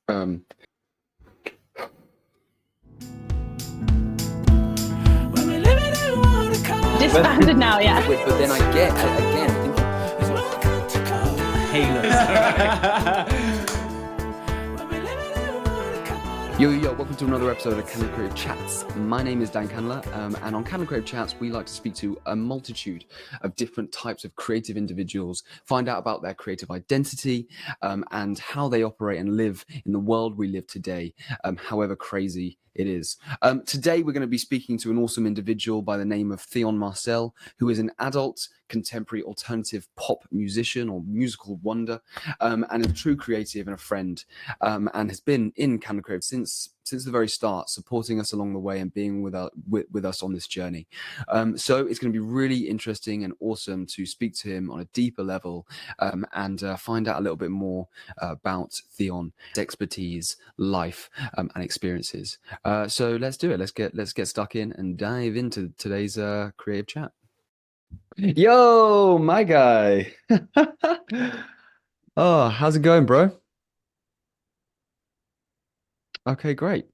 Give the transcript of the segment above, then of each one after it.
Um, Disbanded now, yeah. but then I get again Yo, welcome to another episode of Canada Creative Chats. My name is Dan Candler, and on Canada Creative Chats, we like to speak to a multitude of different types of creative individuals, find out about their creative identity, and how they operate and live in the world we live today, however crazy it is. Today, we're going to be speaking to an awesome individual by the name of Theon Marcel, who is an adult contemporary alternative pop musician or musical wonder, and a true creative and a friend, and has been in Canada Creative since the very start, supporting us along the way and being with us on this journey. So it's going to be really interesting and awesome to speak to him on a deeper level, and find out a little bit more about Theon, his expertise, life, and experiences. So let's do it. Let's get stuck in and dive into today's creative chat. Yo, my guy. Oh, how's it going, bro? Okay, great.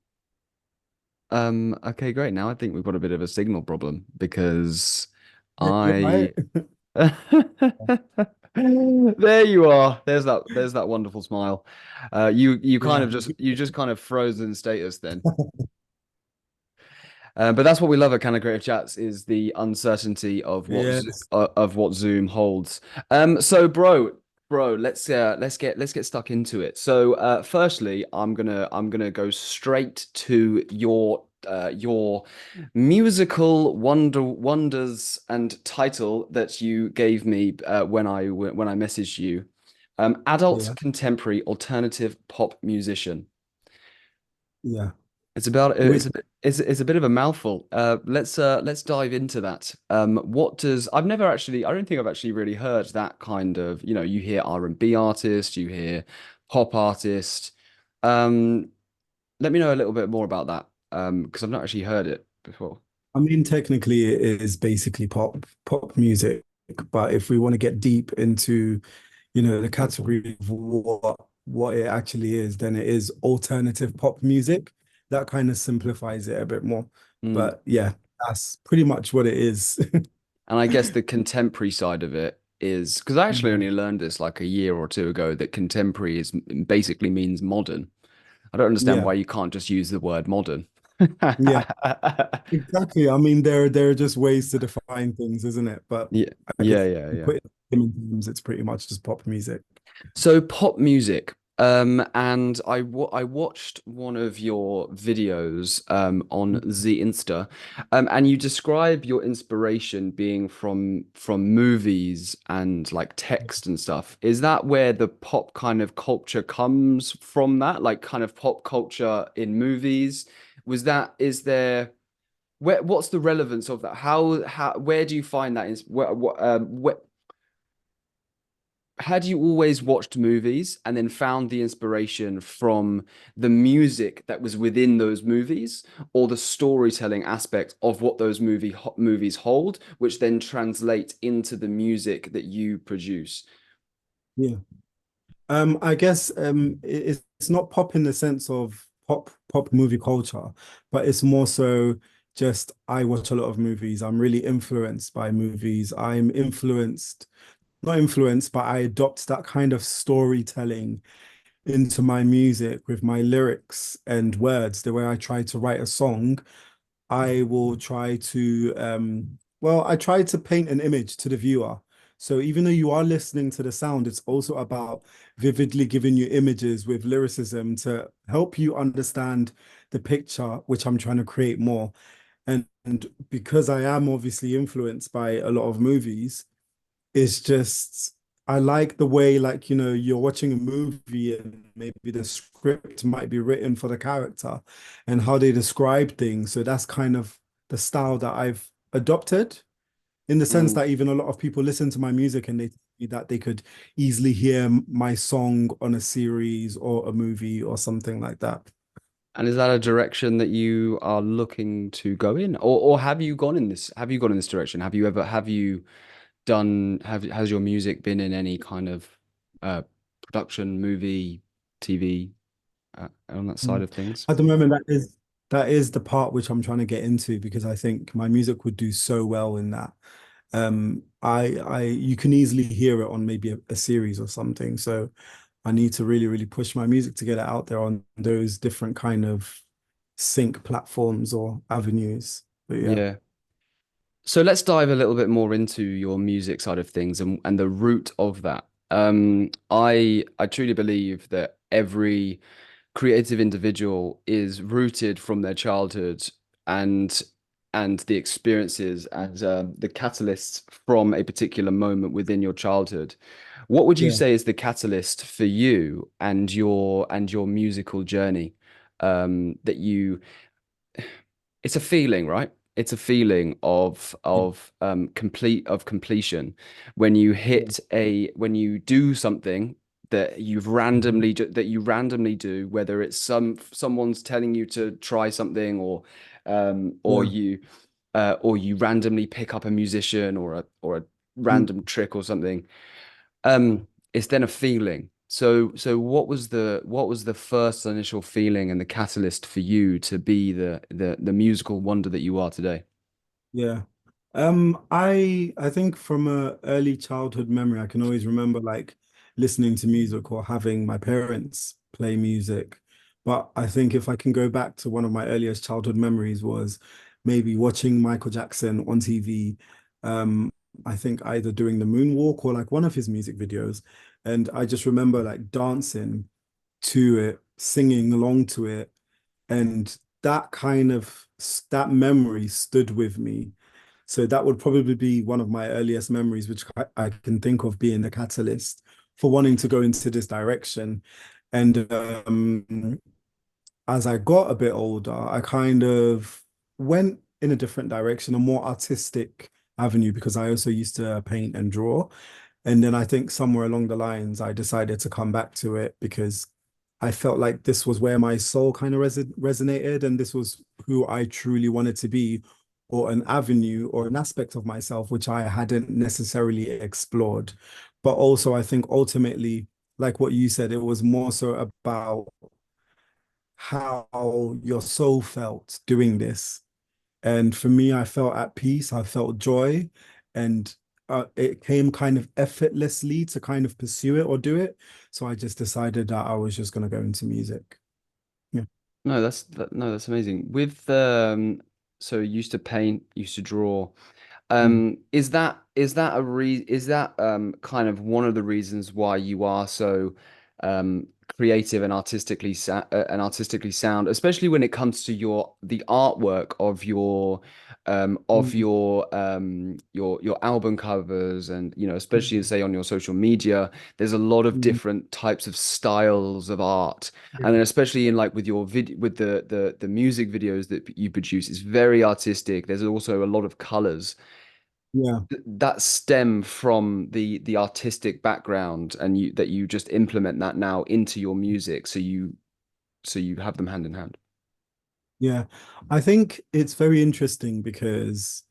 Okay, great. Now I think we've got a bit of a signal problem because I there you are. There's that wonderful smile. You kind of just kind of frozen status then. But that's what we love at Canada Creative Chats is the uncertainty of what Zoom holds. So bro, let's get stuck into it. So firstly, I'm gonna go straight to your musical wonders and title that you gave me when I messaged you. Adult contemporary alternative pop musician. Yeah. It's about it's a bit of a mouthful. Let's dive into that. What does I don't think I've actually really heard that kind of, you hear R&B artist, you hear pop artist. Let me know a little bit more about that. Because I've not actually heard it before. I mean, technically it is basically pop music, but if we want to get deep into, the category of what it actually is, then it is alternative pop music. That kind of simplifies it a bit more. But yeah, that's pretty much what it is. And I guess the contemporary side of it is because I actually only learned this like a year or two ago that contemporary basically means modern. I don't understand why you can't just use the word modern. Yeah, exactly. I mean, there are just ways to define things, isn't it? But yeah. Put it in terms, it's pretty much just pop music. So pop music. And I watched one of your videos on the Insta, and you describe your inspiration being from movies and like text and stuff. Is that where the pop kind of culture comes from? That like kind of pop culture in movies? What's the relevance of that? Where do you find that is where had you always watched movies and then found the inspiration from the music that was within those movies or the storytelling aspect of what those movies hold, which then translate into the music that you produce? Yeah. I guess it's not pop in the sense of pop movie culture, but it's more so just I watch a lot of movies. I'm really influenced by movies. Not influenced, but I adopt that kind of storytelling into my music with my lyrics and words. The way I try to write a song, I will try to I try to paint an image to the viewer. So even though you are listening to the sound, it's also about vividly giving you images with lyricism to help you understand the picture, which I'm trying to create more. And because I am obviously influenced by a lot of movies, it's just I like the way, like, you're watching a movie and maybe the script might be written for the character and how they describe things. So that's kind of the style that I've adopted, in the sense that even a lot of people listen to my music and they tell me that they could easily hear my song on a series or a movie or something like that. And is that a direction that you are looking to go in, or have you gone in this? Have you gone in this direction? Has your music been in any kind of production, movie, TV, on that side Mm. of things? At the moment, that is the part which I'm trying to get into because I think my music would do so well in that. You can easily hear it on maybe a series or something. So I need to really, really push my music to get it out there on those different kind of sync platforms or avenues. But yeah, Yeah. So let's dive a little bit more into your music side of things and the root of that. I truly believe that every creative individual is rooted from their childhood and and the experiences and the catalysts from a particular moment within your childhood. What would you yeah, say is the catalyst for you and your musical journey that you it's a feeling, right? It's a feeling yeah, of completion when you yeah. when you do something that Mhm. that you randomly do, whether it's someone's telling you to try something Yeah. or you randomly pick up a musician or a Mm. random trick or something. It's then a feeling. So what was the first initial feeling and the catalyst for you to be the musical wonder that you are today? Yeah. I think from a early childhood memory, I can always remember like listening to music or having my parents play music. But I think if I can go back to one of my earliest childhood memories was maybe watching Michael Jackson on TV. Um, I think either doing the moonwalk or like one of his music videos. And I just remember like dancing to it, singing along to it. And that kind of that memory stood with me. So that would probably be one of my earliest memories, which I can think of being the catalyst for wanting to go into this direction. And as I got a bit older, I kind of went in a different direction, a more artistic avenue, because I also used to paint and draw. And then I think somewhere along the lines, I decided to come back to it because I felt like this was where my soul kind of resonated, and this was who I truly wanted to be, or an avenue or an aspect of myself which I hadn't necessarily explored. But also, I think ultimately, like what you said, it was more so about how your soul felt doing this. And for me, I felt at peace, I felt joy, and it came kind of effortlessly to kind of pursue it or do it. So I just decided that I was just going to go into music. Yeah. No, no, that's amazing. With so you used to paint, used to draw. Mm. Is that a re is that kind of one of the reasons why you are so creative and artistically sound, especially when it comes to the artwork of Mm. your album covers and especially say on your social media, there's a lot of Mm. different types of styles of art, and Yeah. then especially in like with your with the music videos that you produce, it's very artistic. There's also a lot of colors Yeah. that stem from the artistic background and you just implement that now into your music so you have them hand in hand. Yeah, I think it's very interesting because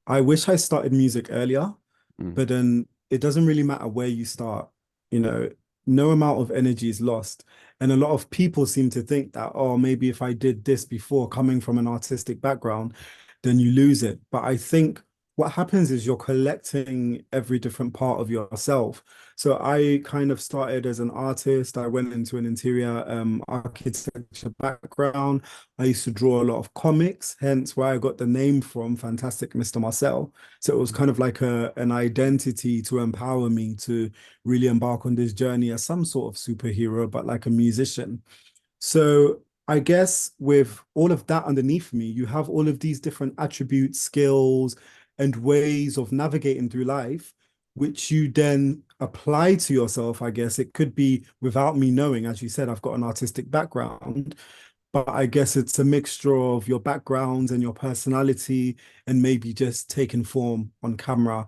I wish I started music earlier, Mm. but then it doesn't really matter where you start. You know, no amount of energy is lost. And a lot of people seem to think that, oh, maybe if I did this before coming from an artistic background, then you lose it. But I think what happens is you're collecting every different part of yourself. So I kind of started as an artist. I went into an interior architecture background. I used to draw a lot of comics, hence where I got the name from, Fantastic Mr. Marcel. So it was kind of like an identity to empower me to really embark on this journey as some sort of superhero, but like a musician. So I guess with all of that underneath me, you have all of these different attributes, skills, and ways of navigating through life, which you then apply to yourself. I guess it could be without me knowing, as you said, I've got an artistic background, but I guess it's a mixture of your background and your personality, and maybe just taking form on camera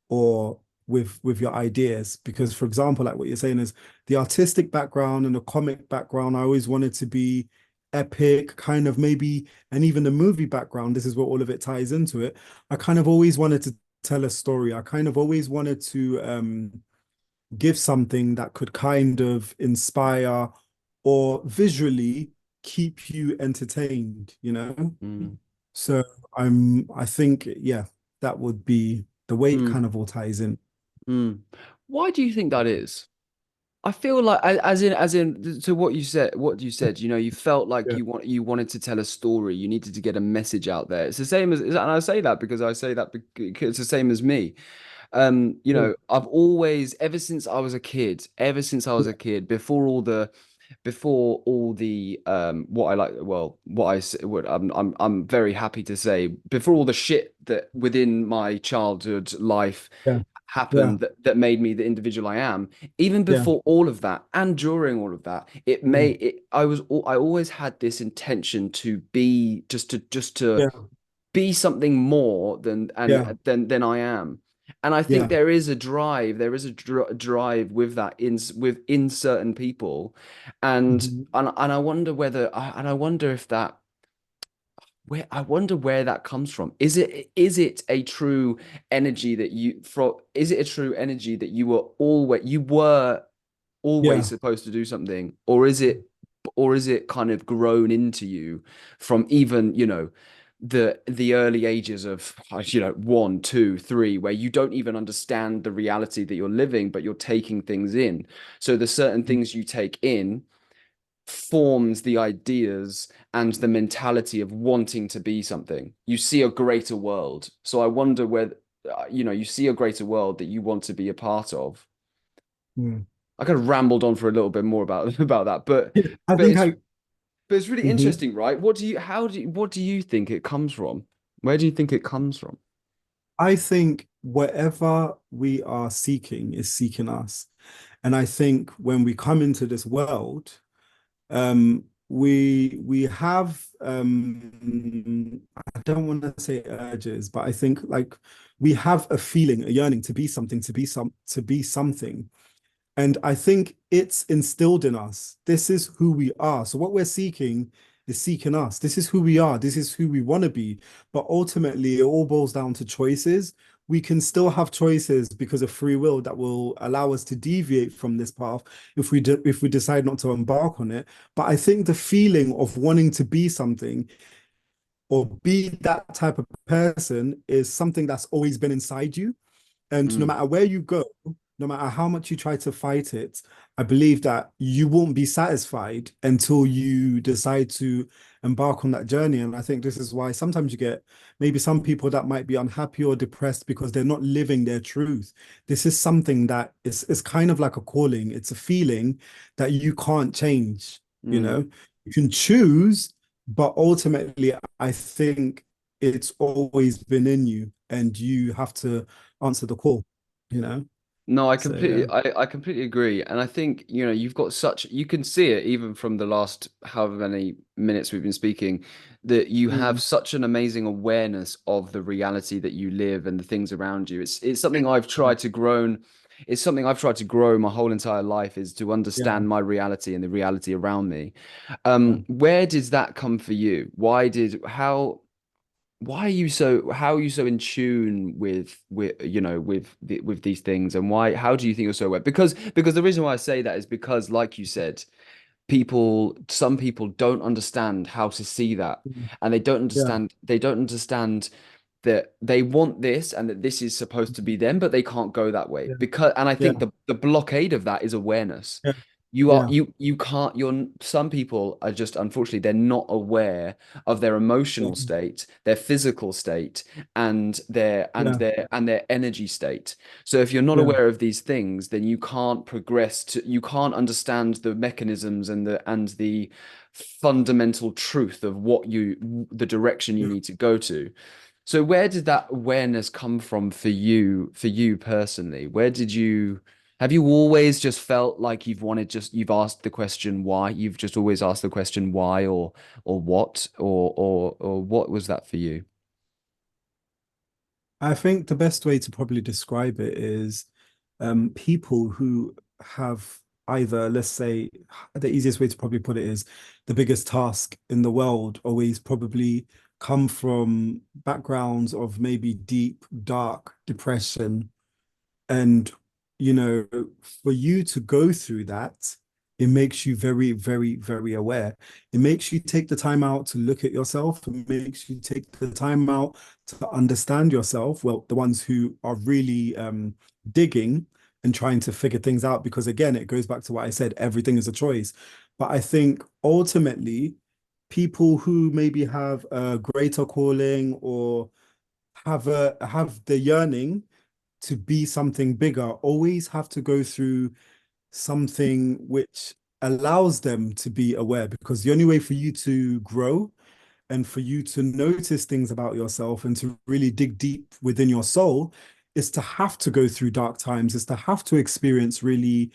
or with your ideas. Because, for example, like what you're saying is the artistic background and the comic background, I always wanted to be epic, kind of maybe, and even the movie background, this is where all of it ties into it. I kind of always wanted to tell a story. I kind of always wanted to give something that could kind of inspire or visually keep you entertained, you know? Mm, So I think, yeah, that would be the way it mm, kind of all ties in. mm. Why do you think that is? I feel like, as in, to what you said, you felt like Yeah, you wanted to tell a story, you needed to get a message out there. It's the same as, and I say that because it's the same as me. yeah, I've always, ever since I was a kid, before all the what I like, well, what I'm very happy to say, before all the shit that within my childhood life yeah, yeah, happened that made me the individual I am, even yeah, before all of that and during all of that, I always had this intention to be just to yeah, be something more yeah, than I am. And I think yeah, there is a drive with that within certain people, and mhm, and I wonder and I wonder if that I wonder where that comes from. Is it a true energy that is it a true energy that you were always yeah, supposed to do something, or is it kind of grown into you from even the early ages of 1, 2, 3, where you don't even understand the reality that you're living, but you're taking things in. So the certain things you take in forms the ideas and the mentality of wanting to be something. You see a greater world. So I wonder where you see a greater world that you want to be a part of. mm. I kind of rambled on for a little bit more about about that, but I but think it's I, but it's really mhm. interesting, right? What do you think it comes from? Where do you think it comes from? I think whatever we are seeking is seeking us. And I think when we come into this world, we have I don't want to say urges, but I think like we have a feeling, a yearning to be something, to be something. And I think it's instilled in us. This is who we are. So what we're seeking is seeking us. This is who we are. This is who we want to be. But ultimately, it all boils down to choices. We can still have choices because of free will that will allow us to deviate from this path if we decide not to embark on it. But I think the feeling of wanting to be something or be that type of person is something that's always been inside you. And no Mm, matter where you go, no matter how much you try to fight it, I believe that you won't be satisfied until you decide to embark on that journey. And I think this is why sometimes you get maybe some people that might be unhappy or depressed because they're not living their truth. This is something that is kind of like a calling. It's a feeling that you can't change, you mm. know. You can choose, but ultimately, I think it's always been in you and you have to answer the call, you know? No, So yeah. I completely agree. And I think, you can see it even from the last however many minutes we've been speaking, that you have Mm, such an amazing awareness of the reality that you live and the things around you. It's something I've tried to grow my whole entire life, is to yeah. understand my reality and the reality around me. Yeah. Where does that come for you? How are you so in tune with these things, and how do you think you're so aware? Because the reason why I say that is because, like you said, some people don't understand how to see that, Mm, and yeah. they don't understand that they want this and that this is supposed to be them, but they can't go that way, Yeah. and I Yeah. think the blockade of that is awareness. Yeah. You are Yeah. you can't you're Some people are just, unfortunately, they're not aware of their Yeah. emotional state, their physical state, and Yeah. their energy state. So if you're not Yeah. aware of these things, then you can't understand the mechanisms and the fundamental truth of the direction you Yeah. need to go to. So where did that awareness come from for you personally? Have you always just felt like you've asked the question why? You've just always asked the question why, or what, or what was that for you? I think the best way to probably describe it is people who have either, let's say, the easiest way to probably put it is the biggest task in the world always probably come from backgrounds of maybe deep, dark depression. And you know, for you to go through that, it makes you very, very, very aware. It makes you take the time out to look at yourself. It makes you take the time out to understand yourself. Well, the ones who are really digging and trying to figure things out, because again, it goes back to what I said, everything is a choice. But I think ultimately, people who maybe have a greater calling or have the yearning to be something bigger always have to go through something which allows them to be aware, because the only way for you to grow and for you to notice things about yourself and to really dig deep within your soul is to have to go through dark times, is to have to experience really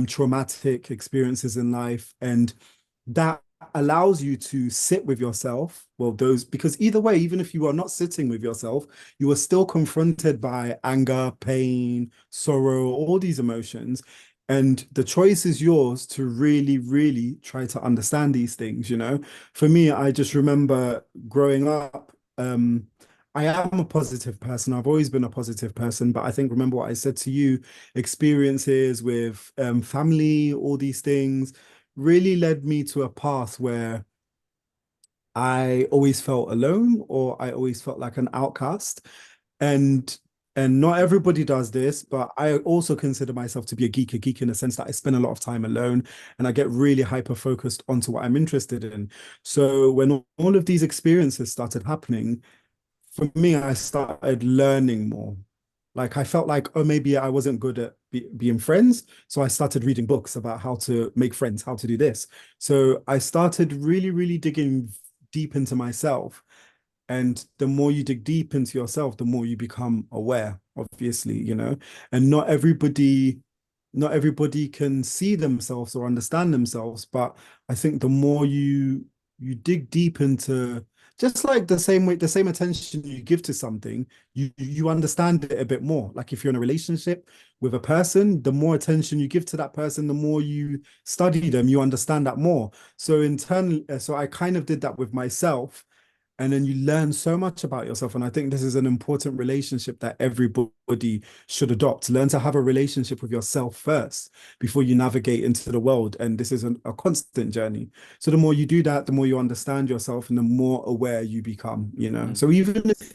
traumatic experiences in life. And that allows you to sit with yourself. Well, those, because either way, even if you are not sitting with yourself, you are still confronted by anger, pain, sorrow, all these emotions. And the choice is yours to really, really try to understand these things, you know? For me, I just remember growing up, I am a positive person. I've always been a positive person, but I think remember what I said to you, experiences with family, all these things really led me to a path where I always felt alone or I always felt like an outcast. And not everybody does this, but I also consider myself to be a geek in the sense that I spend a lot of time alone and I get really hyper focused onto what I'm interested in. So when all of these experiences started happening, for me, I started learning more. Like I felt like, oh, maybe I wasn't good at being friends. So I started reading books about how to make friends, how to do this. So I started really, really digging deep into myself. And the more you dig deep into yourself, the more you become aware, obviously, you know. And not everybody can see themselves or understand themselves, but I think the more you dig deep into, just like the same way, the same attention you give to something, you understand it a bit more. Like if you're in a relationship with a person, the more attention you give to that person, the more you study them, you understand that more. So internally, so I kind of did that with myself, and then you learn so much about yourself. And I think this is an important relationship that everybody should adopt. Learn to have a relationship with yourself first before you navigate into the world. And this is a constant journey. So the more you do that, the more you understand yourself and the more aware you become, you know. Mm. So even if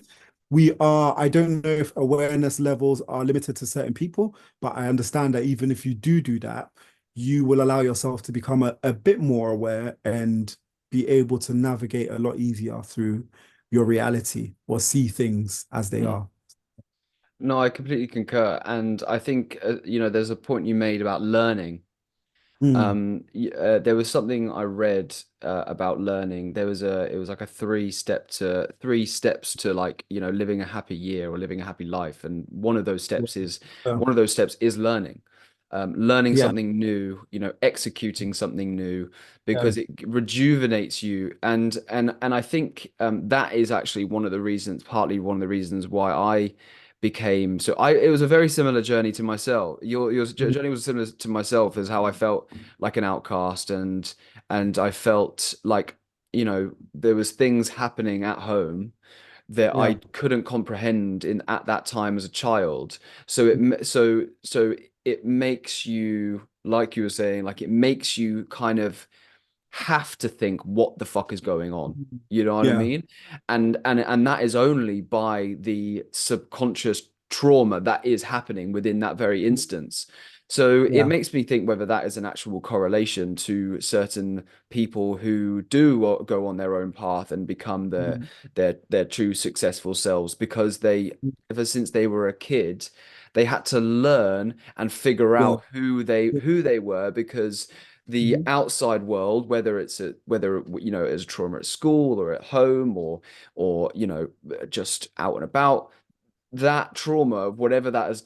I don't know if awareness levels are limited to certain people, but I understand that even if you do that, you will allow yourself to become a bit more aware and be able to navigate a lot easier through your reality or see things as they Mm. are. No, I completely concur. And I think, there's a point you made about learning. Mm, There was something I read about learning. It was like a three steps to like, living a happy year or living a happy life. And yeah, one of those steps is learning. Learning yeah, something new, executing something new, yeah, because it rejuvenates you. And I think that is actually partly one of the reasons why I became so I it was a very similar journey to myself. Your mm, journey was similar to myself, as how I felt like an outcast, and I felt like, there was things happening at home that I yeah, couldn't comprehend in at that time as a child. So it makes you, like you were saying, like it makes you kind of have to think, what the fuck is going on? You know what I yeah, mean? And that is only by the subconscious trauma that is happening within that very instance. So it yeah, makes me think whether that is an actual correlation to certain people who do go on their own path and become mm, their true successful selves, because they, ever since they were a kid, they had to learn and figure yeah, out who they were, because the mhm, outside world, whether as a trauma at school or at home, or just out and about, that trauma, whatever that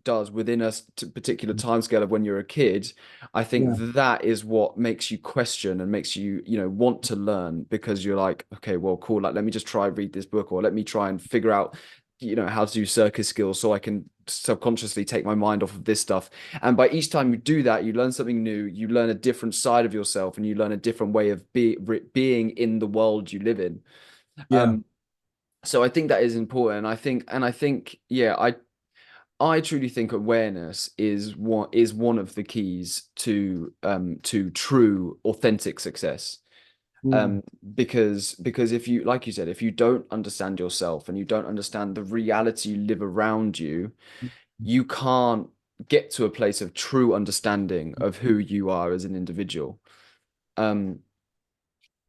does within us to particular time scale of when you're a kid, I think yeah, that is what makes you question and makes you, want to learn, because you're like, okay, well, cool, like let me just try read this book, or let me try and figure out, how to do circus skills, so I can subconsciously take my mind off of this stuff. And by each time you do that, you learn something new, you learn a different side of yourself, and you learn a different way of being in the world you live in. yeah, um so I think that is important. I think, yeah, I truly think awareness is one of the keys to true authentic success. Mm, Um, because if you, like you said, if you don't understand yourself and you don't understand the reality you live around you, you can't get to a place of true understanding of who you are as an individual. Um,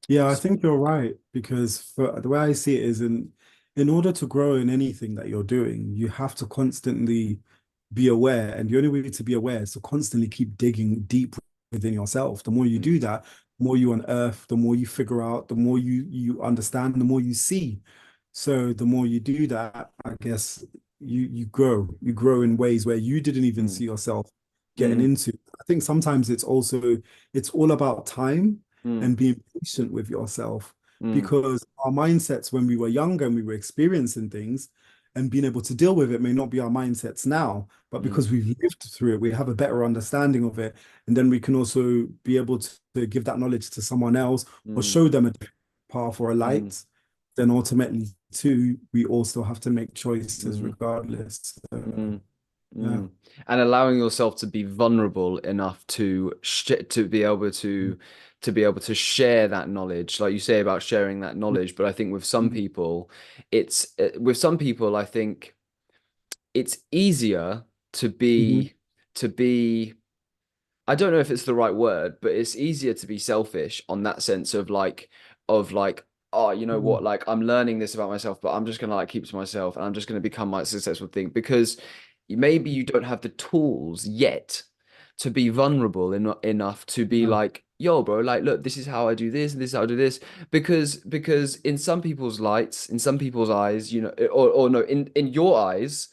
yeah, I think you're right because for the way I see it is in order to grow in anything that you're doing, you have to constantly be aware. And the only way to be aware is to constantly keep digging deep within yourself. The more you do that, the more you unearth, the more you figure out, the more you understand, the more you see. So the more you do that, I guess you grow. You grow in ways where you didn't even mm, see yourself getting mm, into. I think sometimes it's all about time mm, and being patient with yourself mm, because our mindsets when we were younger and we were experiencing things and being able to deal with it may not be our mindsets now, but mm, because we've lived through it, we have a better understanding of it. And then we can also be able to give that knowledge to someone else or mm, show them a different path or a mm, light. Then ultimately, too, we all still have to make choices mm, regardless. So, mm. yeah. Mm. And allowing yourself to be vulnerable enough to to be able to share that knowledge, like you say about sharing that knowledge. But I think with some people, I think it's easier to Mhm. be to be I don't know if it's the right word, but it's easier to be selfish on that sense of like, oh, you know Mhm. what, like I'm learning this about myself, but I'm just gonna like keep it to myself and I'm just gonna become my successful thing because maybe you don't have the tools yet to be vulnerable enough to be Yeah. like, yo, bro, like look, this is how I do this, and this is how I do this. Because in some people's lights, in some people's eyes, or no, in your eyes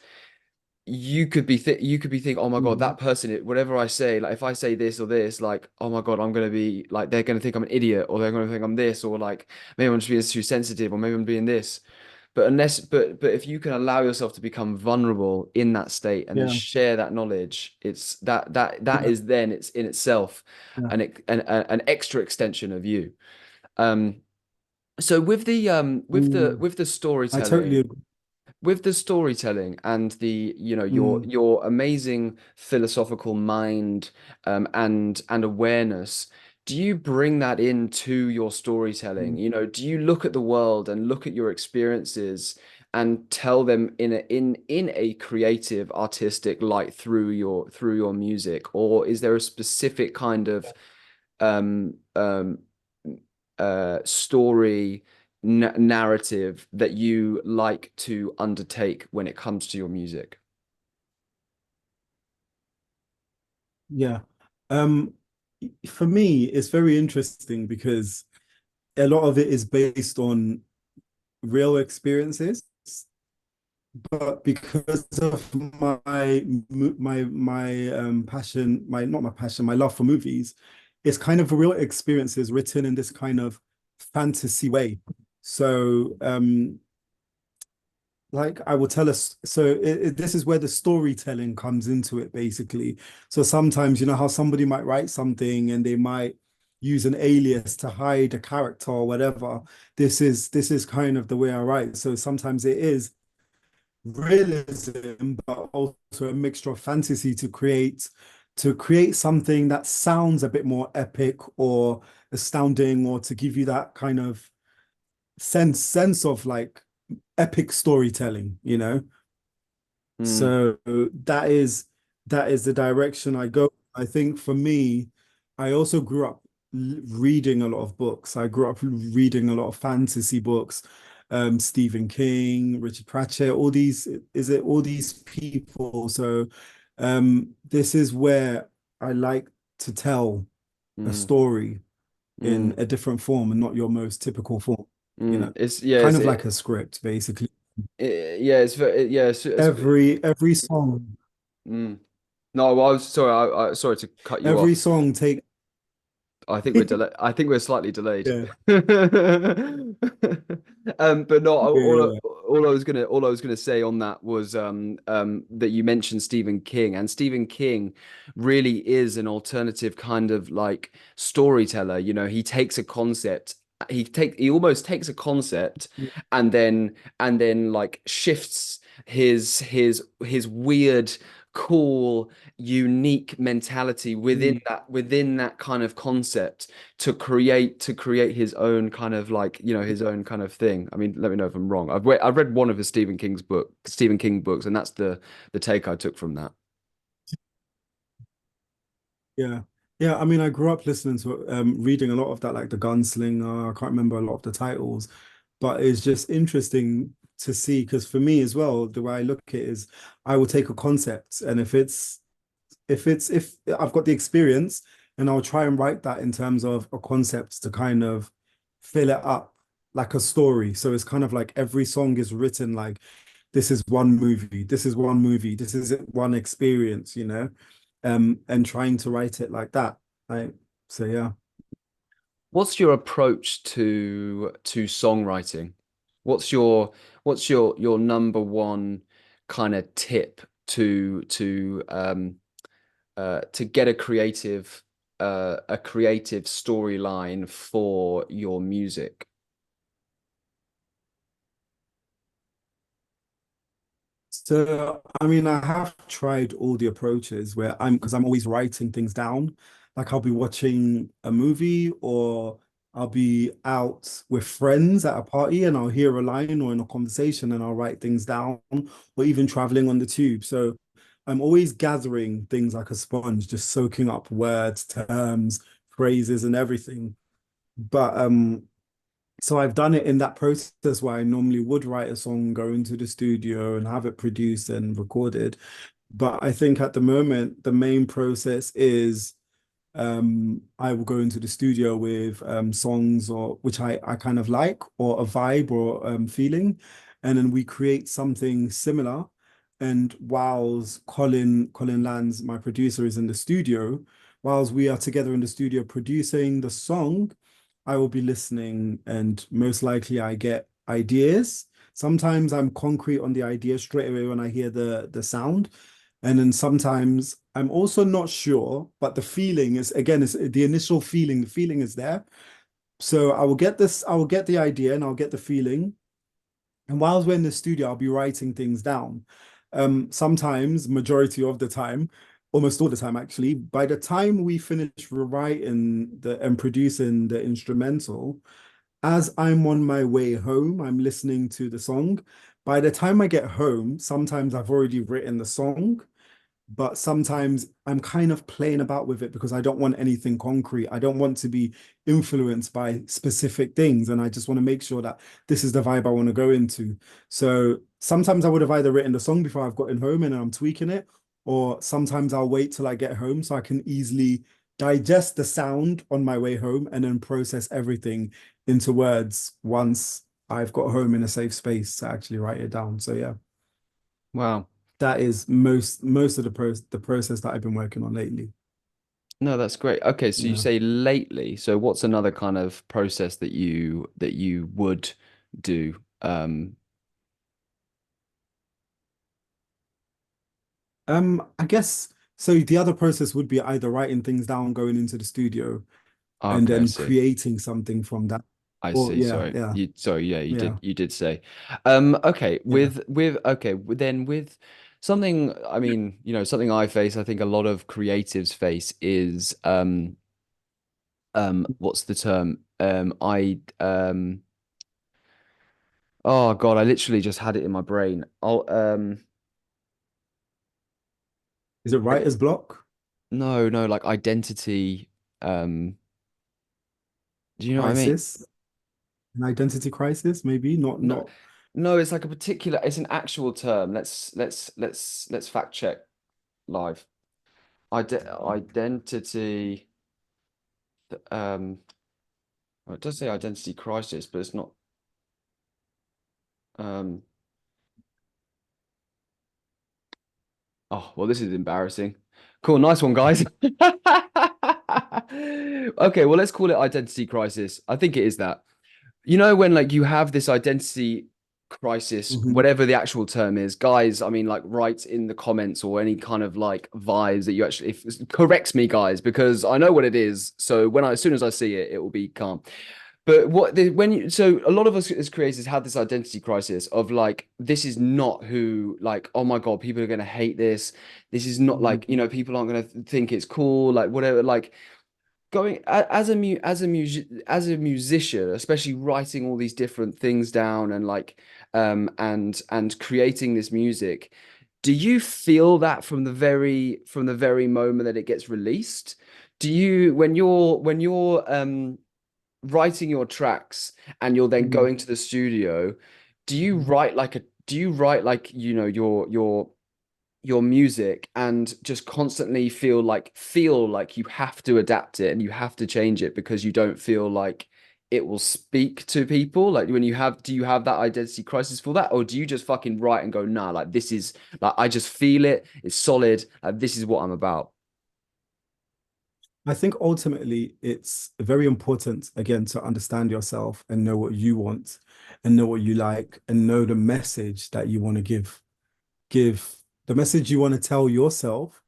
you could be thinking, oh my God, Mhm. that person, whatever I say, like if I say this or this, like, oh my God, I'm gonna be like, they're gonna think I'm an idiot, or they're gonna think I'm this, or like maybe I'm just being too sensitive, or maybe I'm being this. But if you can allow yourself to become vulnerable in that state and then Yeah. share that knowledge, it's that Yeah. is then it's in itself Yeah. an extra extension of you. Um, so Mm. with the I totally storytelling agree. and the your Mm. your amazing philosophical mind and awareness, do you bring that into your storytelling? Mm. Do you look at the world and look at your experiences and tell them in a creative artistic light through your music, or is there a specific kind of um um story narrative that you like to undertake when it comes to your music? Yeah. Um, for me, it's very interesting because a lot of it is based on real experiences, but because of my passion, my not my passion, my love for movies, it's kind of real experiences written in this kind of fantasy way. So like I will tell us, so this is where the storytelling comes into it, basically. So sometimes, you know how somebody might write something and they might use an alias to hide a character or whatever. This is kind of the way I write. So sometimes it is realism, but also a mixture of fantasy to create something that sounds a bit more epic or astounding, or to give you that kind of sense of like epic storytelling. Mm, So that is the direction I go. I think for me, I also grew up reading a lot of books. I grew up reading a lot of fantasy books, Stephen King, Richard Pratchett, all these people. So this is where I like to tell a mm, story in mm, a different form and not your most typical form, it's yeah kind of like a script, basically. yeah it's very yeah Every song, mm. No, well, I was sorry. Sorry to cut you every off. song take I think we're slightly delayed. yeah, But no, yeah, yeah. all I was gonna say on that was that you mentioned Stephen King, and Stephen King really is an alternative kind of like storyteller. He takes a concept, he almost takes a concept and then like his weird, cool, unique mentality Mm. within that kind of concept to create his own kind of like, his own kind of thing. I mean, let me know if I'm wrong. I've read one of his Stephen King books, and that's the take I took from that. Yeah. Yeah, I mean, I grew up listening to reading a lot of that, like The Gunslinger. I can't remember a lot of the titles, but it's just interesting to see because for me as well, the way I look at it is I will take a concept, and if I've got the experience, and I'll try and write that in terms of a concept to kind of fill it up like a story. So it's kind of like every song is written like this is one movie, this is one movie, this is one experience, and trying to write it like that. Like, so yeah. What's your approach to songwriting? What's your number one kind of tip to get a creative storyline for your music? So, I mean, I have tried all the approaches where because I'm always writing things down. Like I'll be watching a movie or I'll be out with friends at a party and I'll hear a line or in a conversation and I'll write things down or even traveling on the tube. So I'm always gathering things like a sponge, just soaking up words, terms, phrases and everything. But so I've done it in that process where I normally would write a song, go into the studio and have it produced and recorded. But I think at the moment, the main process is I will go into the studio with songs or which I kind of like or a vibe or feeling, and then we create something similar. And whilst Colin Lands, my producer, is in the studio, whilst we are together in the studio producing the song, I will be listening, and most likely I get ideas. Sometimes I'm concrete on the idea straight away when I hear the sound. And then sometimes I'm also not sure, but the feeling is again, is the initial feeling. The feeling is there. So I will get the idea and I'll get the feeling. And while we're in the studio, I'll be writing things down. Sometimes, majority of the time, almost all the time actually, by the time we finish rewriting and producing the instrumental, as I'm on my way home, I'm listening to the song. By the time I get home, sometimes I've already written the song, but sometimes I'm kind of playing about with it because I don't want anything concrete. I don't want to be influenced by specific things. And I just want to make sure that this is the vibe I want to go into. So sometimes I would have either written the song before I've gotten home and I'm tweaking it, or sometimes I'll wait till I get home so I can easily digest the sound on my way home and then process everything into words once I've got home in a safe space to actually write it down. So yeah, Wow. that is most of the process that I've been working on lately. No, that's great. Okay, so you Yeah. say lately. So what's another kind of process that you would do? I guess so. The other process would be either writing things down, going into the studio, and Okay, I then see. creating something from that. I Or see. yeah, Sorry. yeah, Yeah, you did yeah, you did say. Okay, yeah. with something, I mean, something I face, I think a lot of creatives face is what's the term? Oh God, I literally just had it in my brain. Is it I, writer's block, no, no, like identity. Um, do you know what I mean? crisis, an identity crisis? Maybe not. No, Not. no, it's like it's an actual term. Let's fact check live. Identity. Well, it does say identity crisis, but it's not. Um, oh, well, this is embarrassing. Cool, nice one, guys. Okay, well, let's call it identity crisis. I think it is that. When like you have this identity crisis, Mhm. whatever the actual term is, guys, I mean, like write in the comments or any kind of like vibes that you actually, corrects me, guys, because I know what it is. So as soon as I see it, it will be calm. But when you so a lot of us as creators have this identity crisis of like this is not who like oh my God, people are going to hate this. This is not Mm, like, people aren't going to think it's cool, like whatever. Like as a musician, especially writing all these different things down and like and creating this music, do you feel that from the very moment that it gets released? Do you when you're writing your tracks and you're then mm. going to the studio, do you write like, your music and just constantly feel like you have to adapt it and you have to change it because you don't feel like it will speak to people? Like do you have that identity crisis for that? Or do you just fucking write and go, nah, like this is like I just feel it, it's solid, this is what I'm about. I think ultimately it's very important again to understand yourself and know what you want and know what you like and know the message that you want to give. Give the message you want to tell yourself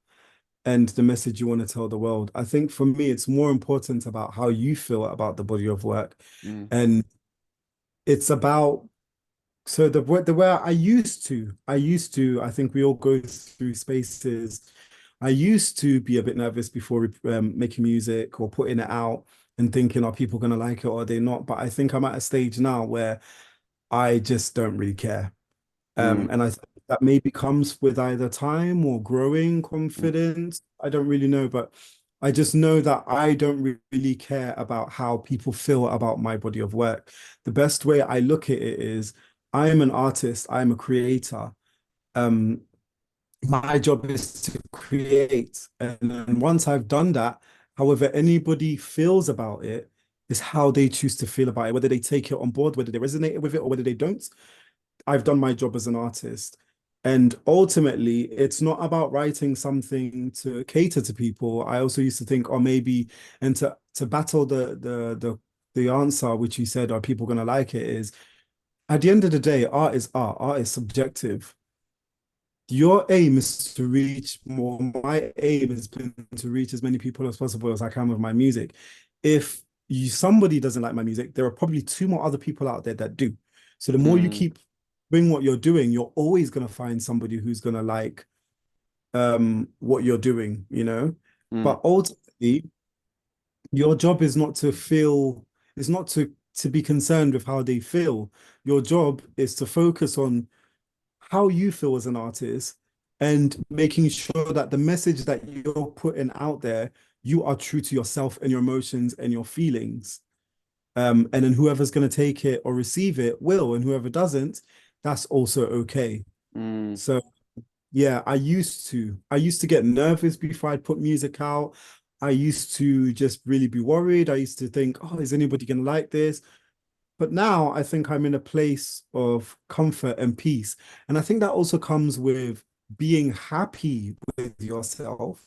and the message you want to tell the world. I think for me, it's more important about how you feel about the body of work. Mm, And it's about so the way I think we all go through spaces. I used to be a bit nervous before making music or putting it out and thinking, are people going to like it or are they not? But I think I'm at a stage now where I just don't really care. mm, And I think that maybe comes with either time or growing mm, confidence. I don't really know, but I just know that I don't really care about how people feel about my body of work. The best way I look at it is I am an artist, I'm a creator. Um, my job is to create. And then once I've done that, however anybody feels about it is how they choose to feel about it, whether they take it on board, whether they resonate with it or whether they don't. I've done my job as an artist. And ultimately, it's not about writing something to cater to people. I also used to think, or maybe, and to battle the answer, which you said, are people going to like it? Is at the end of the day, art is art. Art is subjective. Your aim is to reach more. My aim has been to reach as many people as possible as I can with my music. If somebody doesn't like my music, there are probably two more other people out there that do. So the more you mm, keep doing what you're doing, you're always going to find somebody who's going to like what you're doing, you know? mm, But ultimately, your job is not to feel, it's not to be concerned with how they feel. Your job is to focus on how you feel as an artist and making sure that the message that you're putting out there, you are true to yourself and your emotions and your feelings. And then whoever's going to take it or receive it will, and whoever doesn't, that's also okay. mm. So yeah, I used to get nervous before I'd put music out. I used to just really be worried. I used to think, oh, is anybody going to like this? But now I think I'm in a place of comfort and peace. And I think that also comes with being happy with yourself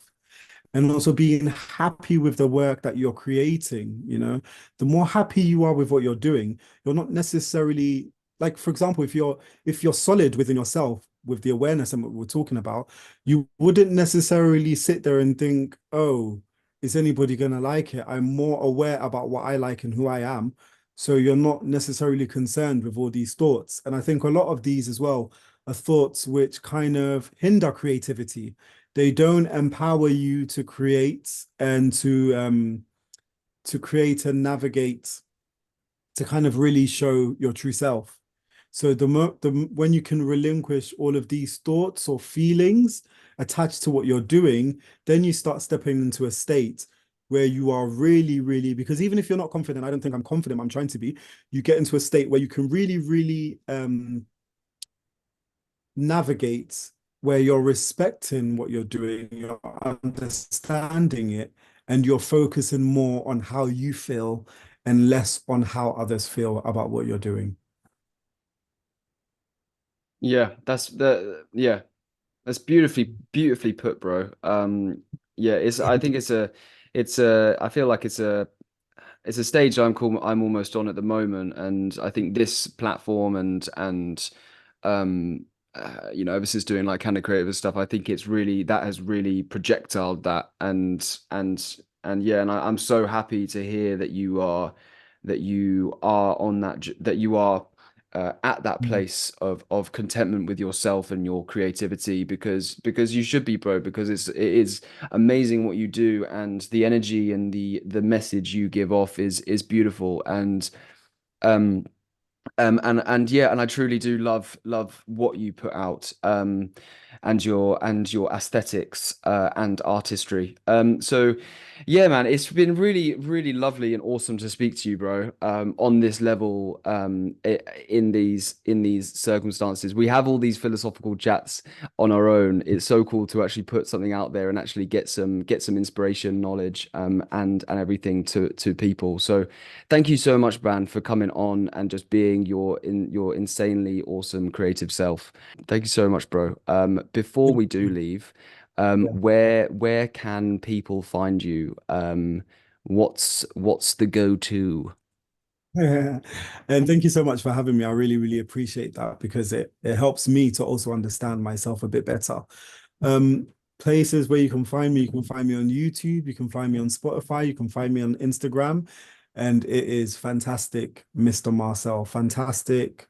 and also being happy with the work that you're creating. The more happy you are with what you're doing, you're not necessarily like, for example, if you're solid within yourself with the awareness and what we're talking about, you wouldn't necessarily sit there and think, oh, is anybody gonna like it? I'm more aware about what I like and who I am. So you're not necessarily concerned with all these thoughts. And I think a lot of these as well are thoughts which kind of hinder creativity. They don't empower you to create and to create and navigate to kind of really show your true self. So when you can relinquish all of these thoughts or feelings attached to what you're doing, then you start stepping into a state where you are really, really, because even if you're not confident, I don't think I'm confident, I'm trying to be, you get into a state where you can really, really navigate where you're respecting what you're doing, you're understanding it, and you're focusing more on how you feel and less on how others feel about what you're doing. Yeah, that's beautifully put, bro. Yeah, I think I feel like it's a stage I'm almost on at the moment, and I think this platform and ever since doing like kind of creative stuff, I think it's really that has really projectiled that, and yeah, and I'm so happy to hear that you are that you are on that you are at that Mm. place of contentment with yourself and your creativity, because you should be, bro, because it is amazing what you do, and the energy and the message you give off is beautiful. Um and yeah, and I truly do love what you put out, and your aesthetics, and artistry. So yeah, man, it's been really lovely and awesome to speak to you, bro, on this level, in these circumstances. We have all these philosophical chats on our own. It's so cool to actually put something out there and actually get some inspiration, knowledge, and everything to people. So thank you so much, Bran, for coming on and just being your insanely awesome creative self. Thank you so much, bro. Before Thank we do you. leave, Yeah. where can people find you? What's the go-to? And thank you so much for having me. I really appreciate that because it helps me to also understand myself a bit better. Um, Places where you can find me on YouTube, you can find me on Spotify, you can find me on Instagram, and it is fantastic, Mr. Marcel. Fantastic,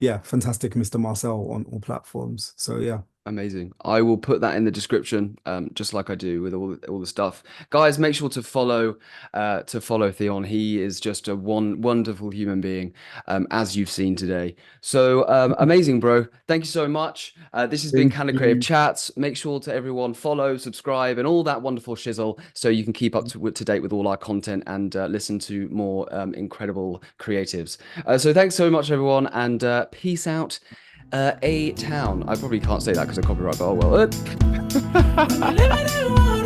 yeah, fantastic, Mr. Marcel on all platforms. So yeah. Amazing. I will put that in the description, just like I do with all the stuff. Guys, make sure to follow Theon. He is just a wonderful human being, as you've seen today. So amazing, bro. Thank you so much. This has been Thank Kind of Creative you. Chats. Make sure to everyone follow, subscribe, and all that wonderful shizzle, so you can keep up to date with all our content and listen to more incredible creatives. So thanks so much, everyone, and peace out. A town. I probably can't say that because of copyright, but oh well.